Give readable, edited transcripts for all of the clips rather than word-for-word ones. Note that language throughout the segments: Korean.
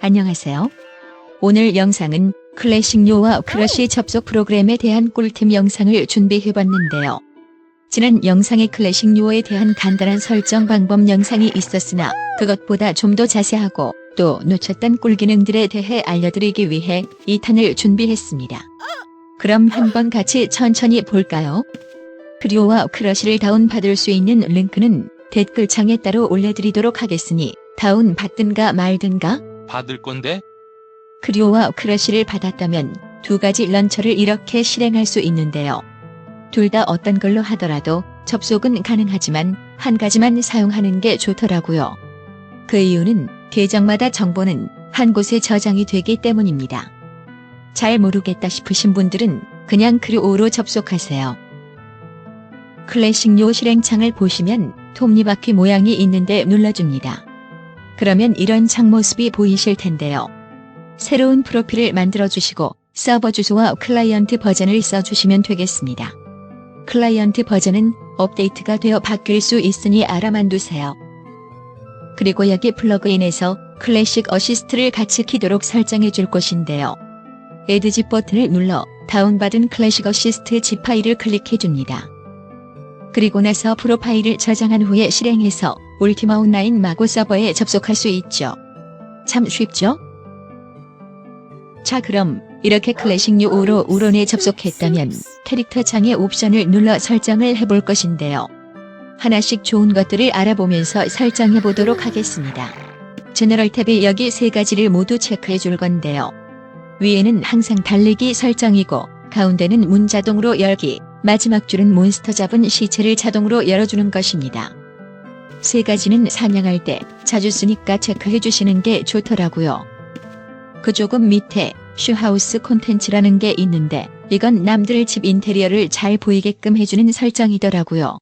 안녕하세요. 오늘 영상은 클래식요와 크러쉬 접속 프로그램에 대한 꿀팁 영상을 준비해봤는데요. 지난 영상에 클래식요에 대한 간단한 설정 방법 영상이 있었으나 그것보다 좀 더 자세하고 또 놓쳤던 꿀 기능들에 대해 알려드리기 위해 2탄을 준비했습니다. 그럼 한번 같이 천천히 볼까요? 크리오와 크러쉬를 다운받을 수 있는 링크는 댓글창에 따로 올려드리도록 하겠으니 다운받든가 말든가. 받을 건데? 크리오와 크러쉬를 받았다면 두 가지 런처를 이렇게 실행할 수 있는데요. 둘 다 어떤 걸로 하더라도 접속은 가능하지만 한 가지만 사용하는 게 좋더라고요. 그 이유는 계정마다 정보는 한 곳에 저장이 되기 때문입니다. 잘 모르겠다 싶으신 분들은 그냥 크리오로 접속하세요. 클래식요 실행창을 보시면 톱니바퀴 모양이 있는데 눌러줍니다. 그러면 이런 창 모습이 보이실 텐데요. 새로운 프로필을 만들어주시고 서버 주소와 클라이언트 버전을 써주시면 되겠습니다. 클라이언트 버전은 업데이트가 되어 바뀔 수 있으니 알아만 두세요. 그리고 여기 플러그인에서 클래식 어시스트를 같이 키도록 설정해 줄 것인데요. Add zip 버튼을 눌러 다운받은 클래식 어시스트 zip 파일을 클릭해 줍니다. 그리고 나서 프로파일을 저장한 후에 실행해서 울티마 온라인 마고 서버에 접속할 수 있죠. 참 쉽죠? 자, 그럼 이렇게 클래식요 5로 우론에 접속했다면 캐릭터 창의 옵션을 눌러 설정을 해볼 것인데요. 하나씩 좋은 것들을 알아보면서 설정해 보도록 하겠습니다. 제너럴 탭에 여기 세 가지를 모두 체크해 줄 건데요. 위에는 항상 달리기 설정이고 가운데는 문 자동으로 열기, 마지막 줄은 몬스터 잡은 시체를 자동으로 열어주는 것입니다. 세 가지는 사냥할 때 자주 쓰니까 체크해 주시는 게 좋더라고요. 그 조금 밑에 슈하우스 콘텐츠라는 게 있는데 이건 남들 집 인테리어를 잘 보이게끔 해주는 설정이더라고요.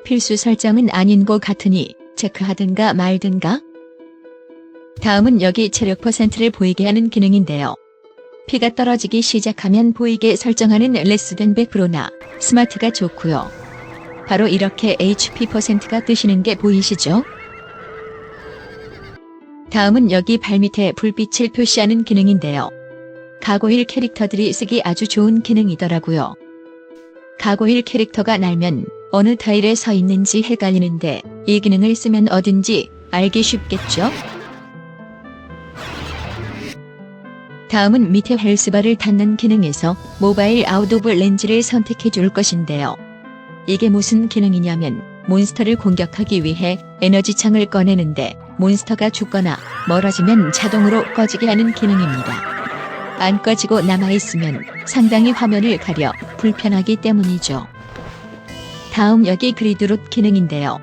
필수 설정은 아닌 것 같으니 체크하든가 말든가. 다음은 여기 체력 퍼센트를 보이게 하는 기능인데요. 피가 떨어지기 시작하면 보이게 설정하는 레스된 100%나 스마트가 좋고요. 바로 이렇게 HP 퍼센트가 뜨시는 게 보이시죠? 다음은 여기 발밑에 불빛을 표시하는 기능인데요. 가고일 캐릭터들이 쓰기 아주 좋은 기능이더라고요. 가고일 캐릭터가 날면 어느 타일에 서 있는지 헷갈리는데 이 기능을 쓰면 어딘지 알기 쉽겠죠? 다음은 밑에 헬스바를 닫는 기능에서 모바일 아웃 오브 렌즈를 선택해 줄 것인데요. 이게 무슨 기능이냐면 몬스터를 공격하기 위해 에너지 창을 꺼내는데 몬스터가 죽거나 멀어지면 자동으로 꺼지게 하는 기능입니다. 안 꺼지고 남아있으면 상당히 화면을 가려 불편하기 때문이죠. 다음 여기 그리드롯 기능인데요.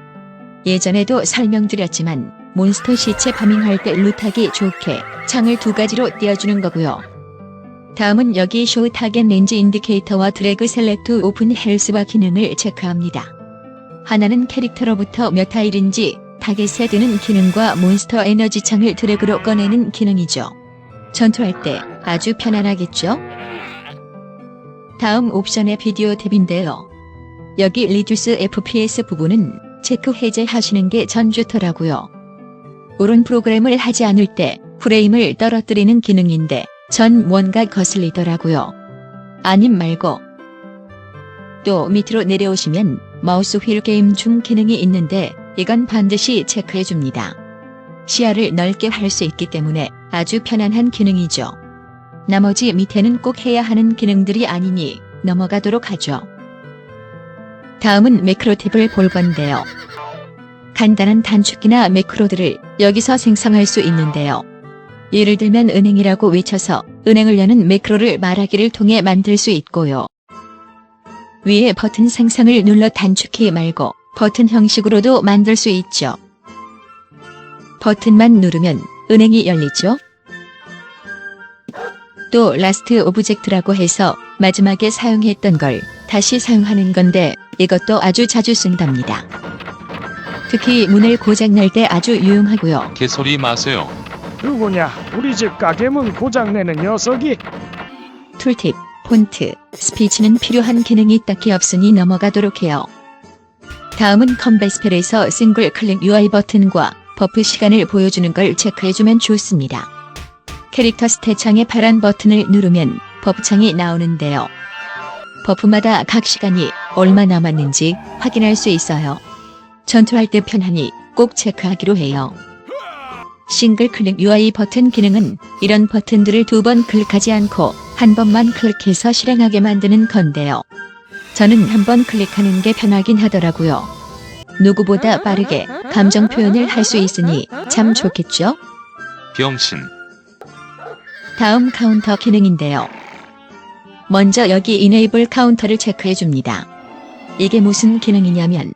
예전에도 설명드렸지만 몬스터 시체 파밍할 때 룻하기 좋게 창을 두 가지로 띄워주는 거고요. 다음은 여기 쇼 타겟 렌즈 인디케이터와 드래그 셀렉트 오픈 헬스바 기능을 체크합니다. 하나는 캐릭터로부터 몇 타일인지 타겟에 드는 기능과 몬스터 에너지 창을 드래그로 꺼내는 기능이죠. 전투할 때 아주 편안하겠죠? 다음 옵션의 비디오 탭인데요. 여기 리듀스 FPS 부분은 체크 해제하시는 게 전 좋더라고요. 옳은 프로그램을 하지 않을 때 프레임을 떨어뜨리는 기능인데 전 뭔가 거슬리더라고요. 아님 말고. 또 밑으로 내려오시면 마우스 휠 게임 중 기능이 있는데 이건 반드시 체크해줍니다. 시야를 넓게 할 수 있기 때문에 아주 편안한 기능이죠. 나머지 밑에는 꼭 해야 하는 기능들이 아니니 넘어가도록 하죠. 다음은 매크로 탭을 볼 건데요. 간단한 단축키나 매크로들을 여기서 생성할 수 있는데요. 예를 들면 은행이라고 외쳐서 은행을 여는 매크로를 말하기를 통해 만들 수 있고요. 위에 버튼 생성을 눌러 단축키 말고 버튼 형식으로도 만들 수 있죠. 버튼만 누르면 은행이 열리죠. 또 라스트 오브젝트라고 해서 마지막에 사용했던 걸 다시 사용하는 건데 이것도 아주 자주 쓴답니다. 특히 문을 고장낼 때 아주 유용하고요. 개소리 마세요. 누구냐? 우리 집 가게 문 고장내는 녀석이. 툴팁, 폰트, 스피치는 필요한 기능이 딱히 없으니 넘어가도록 해요. 다음은 컴뱃 스펠에서 싱글 클릭 UI 버튼과 버프 시간을 보여주는 걸 체크해주면 좋습니다. 캐릭터 스탯창의 파란 버튼을 누르면 버프창이 나오는데요. 버프마다 각 시간이 얼마 남았는지 확인할 수 있어요. 전투할 때 편하니 꼭 체크하기로 해요. 싱글 클릭 UI 버튼 기능은 이런 버튼들을 2번 클릭하지 않고 한 번만 클릭해서 실행하게 만드는 건데요. 저는 한 번 클릭하는 게 편하긴 하더라고요. 누구보다 빠르게 감정 표현을 할 수 있으니 참 좋겠죠? 병신. 다음 카운터 기능인데요. 먼저 여기 Enable 카운터를 체크해줍니다. 이게 무슨 기능이냐면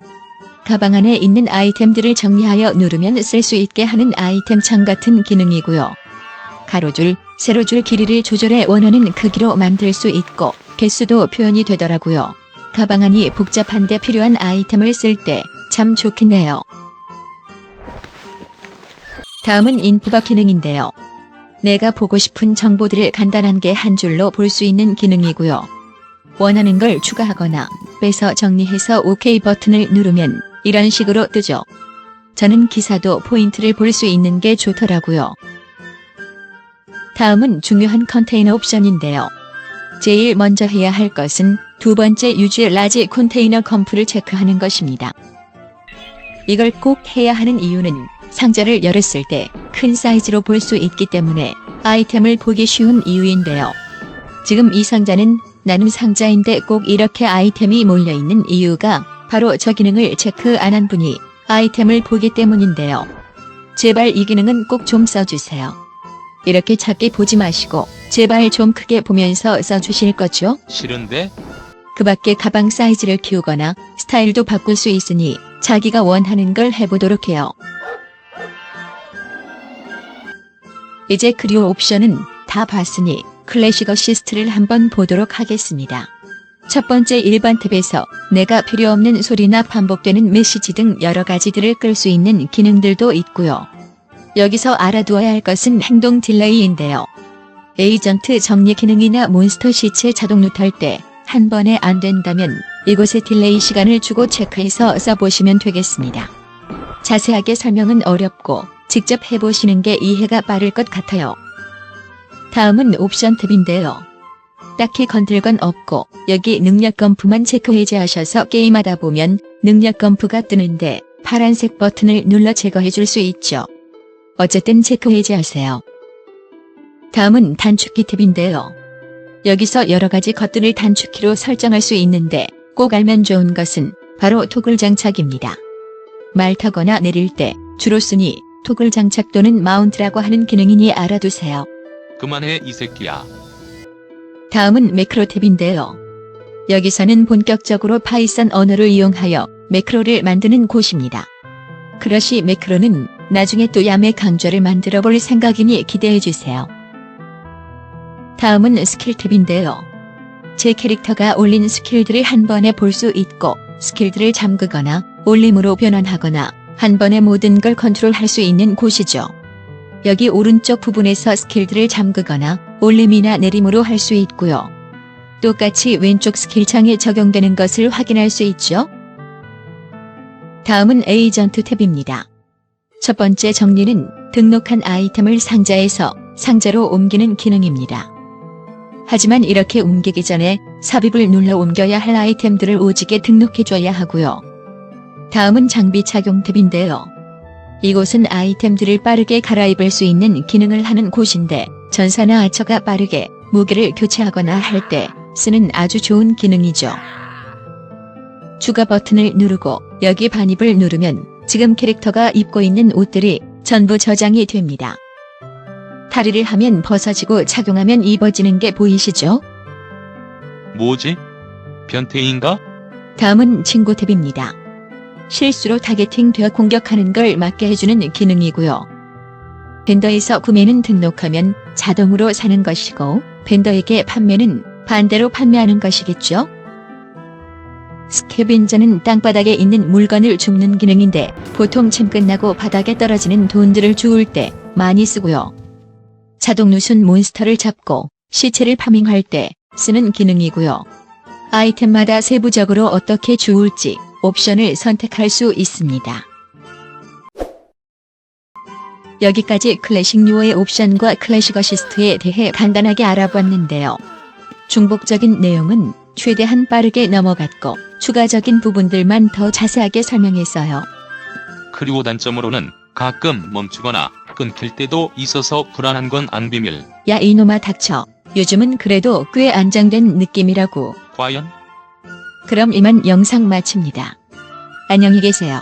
가방 안에 있는 아이템들을 정리하여 누르면 쓸 수 있게 하는 아이템 창 같은 기능이고요. 가로줄, 세로줄 길이를 조절해 원하는 크기로 만들 수 있고 개수도 표현이 되더라고요. 가방 안이 복잡한데 필요한 아이템을 쓸 때 참 좋긴 해요. 다음은 인포바 기능인데요. 내가 보고 싶은 정보들을 간단한 게 한 줄로 볼 수 있는 기능이고요. 원하는 걸 추가하거나 빼서 정리해서 OK 버튼을 누르면 이런 식으로 뜨죠. 저는 기사도 포인트를 볼 수 있는 게 좋더라고요. 다음은 중요한 컨테이너 옵션인데요. 제일 먼저 해야 할 것은 두 번째 유즈 라지 컨테이너 컴프를 체크하는 것입니다. 이걸 꼭 해야 하는 이유는 상자를 열었을 때 큰 사이즈로 볼 수 있기 때문에 아이템을 보기 쉬운 이유인데요. 지금 이 상자는 나눔 상자인데 꼭 이렇게 아이템이 몰려있는 이유가 바로 저 기능을 체크 안 한 분이 아이템을 보기 때문인데요. 제발 이 기능은 꼭 좀 써주세요. 이렇게 작게 보지 마시고 제발 좀 크게 보면서 써주실 거죠? 싫은데? 그 밖에 가방 사이즈를 키우거나 스타일도 바꿀 수 있으니 자기가 원하는 걸 해보도록 해요. 이제 크리오 옵션은 다 봤으니 클래식 어시스트를 한번 보도록 하겠습니다. 첫 번째 일반 탭에서 내가 필요 없는 소리나 반복되는 메시지 등 여러 가지들을 끌 수 있는 기능들도 있고요. 여기서 알아두어야 할 것은 행동 딜레이인데요. 에이전트 정리 기능이나 몬스터 시체 자동 루트할 때 한 번에 안 된다면 이곳에 딜레이 시간을 주고 체크해서 써보시면 되겠습니다. 자세하게 설명은 어렵고 직접 해보시는 게 이해가 빠를 것 같아요. 다음은 옵션 탭인데요. 딱히 건들 건 없고 여기 능력 검프만 체크 해제하셔서 게임하다 보면 능력 검프가 뜨는데 파란색 버튼을 눌러 제거해 줄 수 있죠. 어쨌든 체크 해제하세요. 다음은 단축키 탭인데요. 여기서 여러 가지 것들을 단축키로 설정할 수 있는데 꼭 알면 좋은 것은 바로 토글 장착입니다. 말 타거나 내릴 때 주로 쓰니 토글 장착 또는 마운트라고 하는 기능이니 알아두세요. 그만해 이 새끼야. 다음은 매크로 탭인데요. 여기서는 본격적으로 파이썬 언어를 이용하여 매크로를 만드는 곳입니다. 크러쉬 매크로는 나중에 또 야매 강좌를 만들어 볼 생각이니 기대해주세요. 다음은 스킬 탭인데요. 제 캐릭터가 올린 스킬들을 한 번에 볼 수 있고 스킬들을 잠그거나 올림으로 변환하거나 한 번에 모든 걸 컨트롤할 수 있는 곳이죠. 여기 오른쪽 부분에서 스킬들을 잠그거나 올림이나 내림으로 할 수 있고요. 똑같이 왼쪽 스킬창에 적용되는 것을 확인할 수 있죠. 다음은 에이전트 탭입니다. 첫 번째 정리는 등록한 아이템을 상자에서 상자로 옮기는 기능입니다. 하지만 이렇게 옮기기 전에 삽입을 눌러 옮겨야 할 아이템들을 오지게 등록해줘야 하고요. 다음은 장비 착용 탭인데요. 이곳은 아이템들을 빠르게 갈아입을 수 있는 기능을 하는 곳인데 전사나 아처가 빠르게 무기를 교체하거나 할 때 쓰는 아주 좋은 기능이죠. 추가 버튼을 누르고 여기 반입을 누르면 지금 캐릭터가 입고 있는 옷들이 전부 저장이 됩니다. 탈의를 하면 벗어지고 착용하면 입어지는 게 보이시죠? 뭐지? 변태인가? 다음은 친구 탭입니다. 실수로 타겟팅되어 공격하는 걸 막게 해주는 기능이고요. 벤더에서 구매는 등록하면 자동으로 사는 것이고 벤더에게 판매는 반대로 판매하는 것이겠죠? 스캐벤저는 땅바닥에 있는 물건을 줍는 기능인데 보통 침 끝나고 바닥에 떨어지는 돈들을 주울 때 많이 쓰고요. 자동 누순 몬스터를 잡고 시체를 파밍할 때 쓰는 기능이고요. 아이템마다 세부적으로 어떻게 주울지 옵션을 선택할 수 있습니다. 여기까지 클래식 유어의 옵션과 클래식 어시스트에 대해 간단하게 알아봤는데요. 중복적인 내용은 최대한 빠르게 넘어갔고 추가적인 부분들만 더 자세하게 설명했어요. 그리고 단점으로는 가끔 멈추거나 끊길 때도 있어서 불안한 건 안 비밀. 야 이놈아 닥쳐. 요즘은 그래도 꽤 안정된 느낌이라고. 과연? 그럼 이만 영상 마칩니다. 안녕히 계세요.